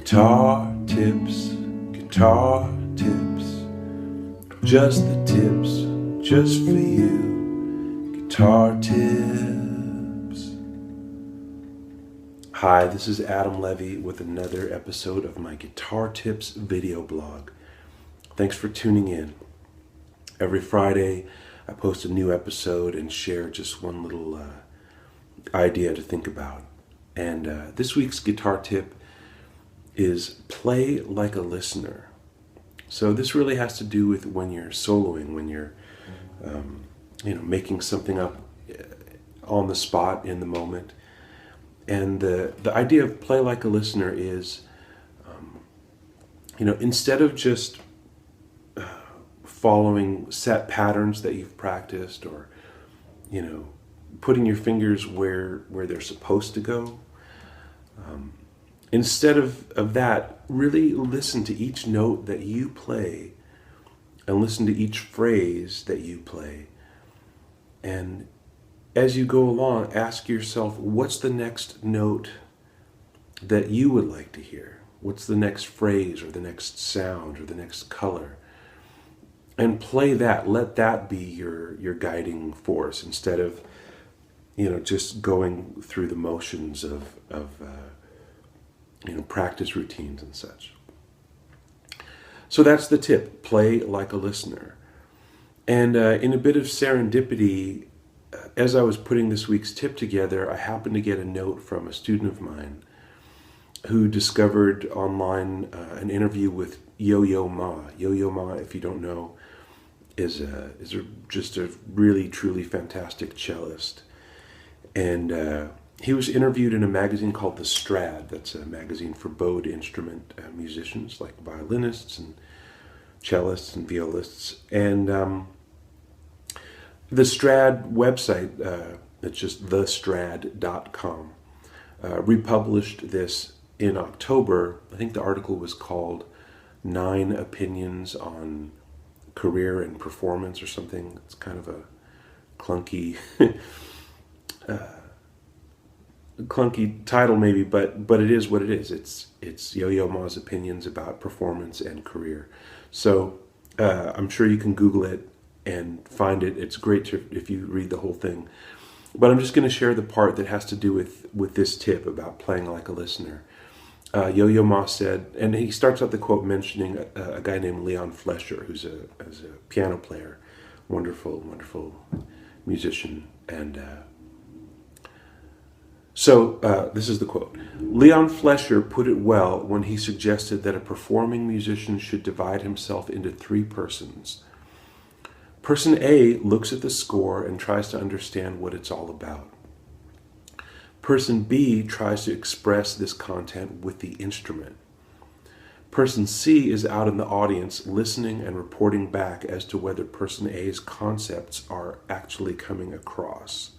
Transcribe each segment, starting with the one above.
Guitar tips, just the tips, just for you, guitar tips. Hi, this is Adam Levy with another episode of my Guitar Tips video blog. Thanks for tuning in. Every Friday, I post a new episode and share just one little idea to think about. And this week's guitar tip is play like a listener. So this really has to do with when you're soloing, when you're making something up on the spot in the moment. And the idea of play like a listener is, instead of just following set patterns that you've practiced, or putting your fingers where they're supposed to go, instead of that, really listen to each note that you play and listen to each phrase that you play. And as you go along, ask yourself, what's the next note that you would like to hear? What's the next phrase or the next sound or the next color? And play that. Let that be your guiding force instead of just going through the motions of practice routines and such. So that's the tip. Play like a listener. And in a bit of serendipity, as I was putting this week's tip together, I happened to get a note from a student of mine who discovered online an interview with Yo-Yo Ma. Yo-Yo Ma, if you don't know, is just a really, truly fantastic cellist. And he was interviewed in a magazine called The Strad. That's a magazine for bowed instrument musicians, like violinists and cellists and violists. And the Strad website, it's just thestrad.com, republished this in October. I think the article was called 9 Opinions on Career and Performance or something. It's kind of a clunky clunky title maybe, but it is what it is. It's Yo-Yo Ma's opinions about performance and career. So I'm sure you can Google it and find it. It's great if you read the whole thing. But I'm just going to share the part that has to do with this tip about playing like a listener. Yo-Yo Ma said, and he starts out the quote mentioning a guy named Leon Flesher, who's a piano player, wonderful musician. And so this is the quote. Leon Flesher put it well when he suggested that a performing musician should divide himself into 3 persons. Person A looks at the score and tries to understand what it's all about. Person B tries to express this content with the instrument. Person C is out in the audience listening and reporting back as to whether Person A's concepts are actually coming across.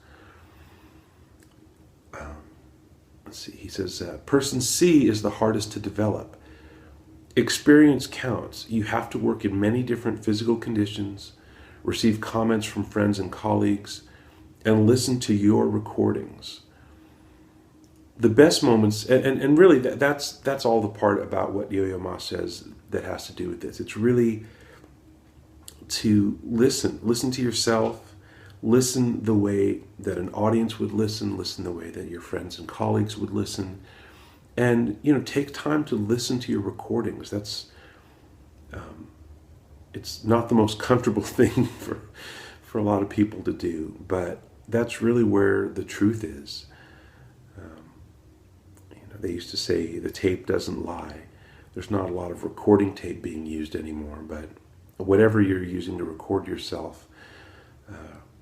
Let's see, he says, Person C is the hardest to develop. Experience counts. You have to work in many different physical conditions, receive comments from friends and colleagues, and listen to your recordings. The best moments, and really that's all the part about what Yo-Yo Ma says that has to do with this. It's really to listen to yourself, listen the way that an audience would listen the way that your friends and colleagues would listen, and take time to listen to your recordings. That's it's not the most comfortable thing for a lot of people to do, but that's really where the truth is. They used to say the tape doesn't lie. There's not a lot of recording tape being used anymore, but whatever you're using to record yourself,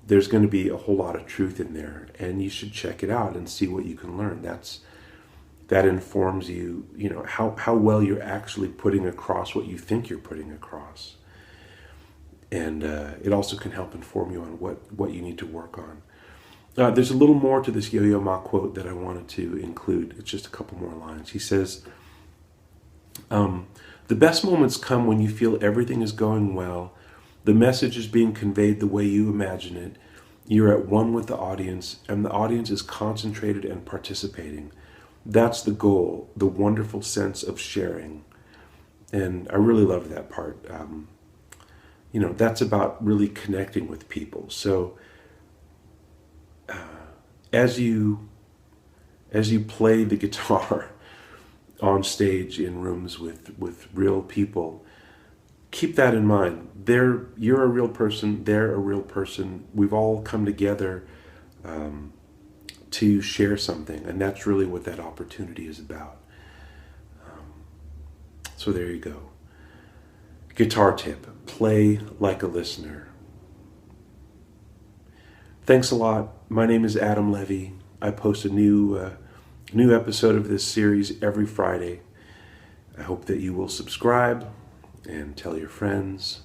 there's going to be a whole lot of truth in there, and you should check it out and see what you can learn. That informs you, how well you're actually putting across what you think you're putting across. And it also can help inform you on what you need to work on. There's a little more to this Yo-Yo Ma quote that I wanted to include. It's just a couple more lines. He says, the best moments come when you feel everything is going well, the message is being conveyed the way you imagine it, you're at one with the audience, and the audience is concentrated and participating. That's the goal, the wonderful sense of sharing. And I really love that part. That's about really connecting with people. So as you play the guitar on stage in rooms with real people, keep that in mind. You're a real person, they're a real person. We've all come together to share something, and that's really what that opportunity is about. So there you go. Guitar tip: play like a listener. Thanks a lot. My name is Adam Levy. I post a new episode of this series every Friday. I hope that you will subscribe and tell your friends,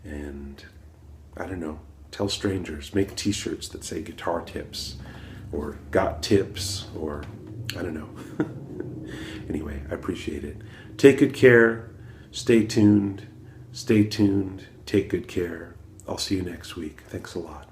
and I don't know, tell strangers. Make t-shirts that say guitar tips or got tips, or I don't know. Anyway, I appreciate it. Take good care. Stay tuned. Take good care. I'll see you next week. Thanks a lot.